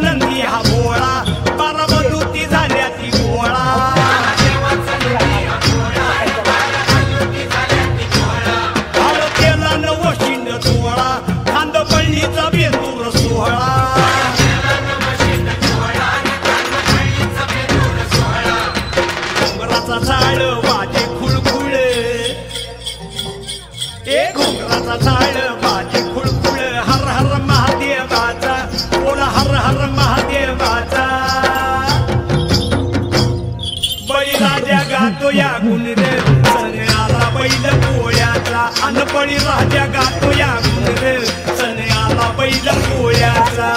नंदी हा भोळा बारामती झाल्या ती भोळा भाळ केला नवशिंड सोहळा खांद पळणीचा बेंदूर सोहळा घोंगराचा झाड वाजे खुळखुळ घोंगराचा झाड वाजे खुळखुळ हर हर महादेवाचा बोल हर हर महादेवाचा बळीराजा गातो या गुणर सण आला बैल पोळ्याचा अन बळीराजा गातो या गुणर सण आला बैल पोळ्याचा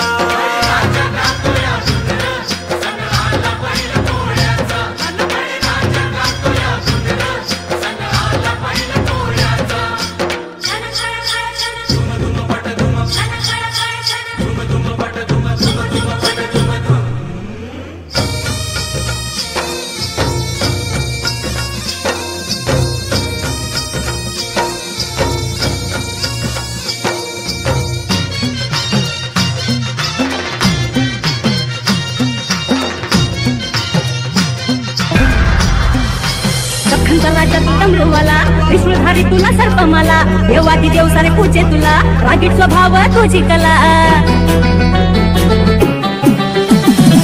विष्णुधारी तुला सर्प मला देवादी देव सारे पूजे तुला रागीट स्वभाव तुझी कला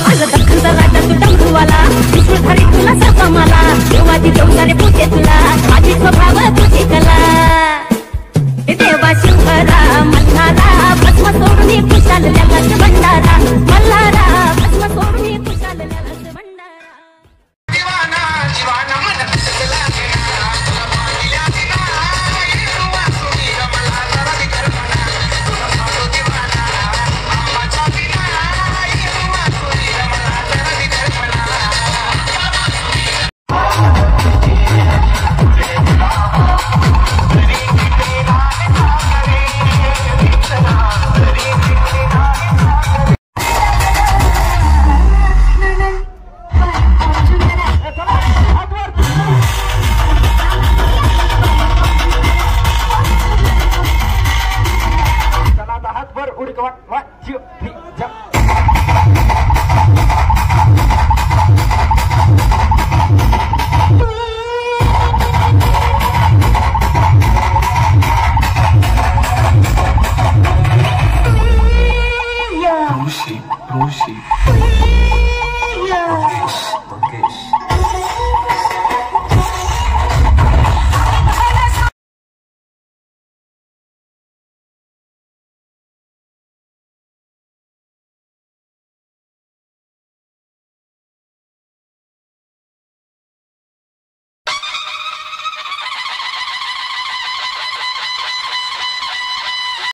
आज दख्खनचा राजा तू डमरूवाला विष्णुधारी तुला सर्प मला देवादी देव सारे पूजे तुला रागीट स्वभाव तुझी कला देवा शंकरा मल्हारा भस्म सोडून खुशाल ल्यालाच भंडारा मल्हारा भस्म सोडून खुशाल ल्यालाच भंडारा दिवाना दिवाना मन Roshi, Mangesh.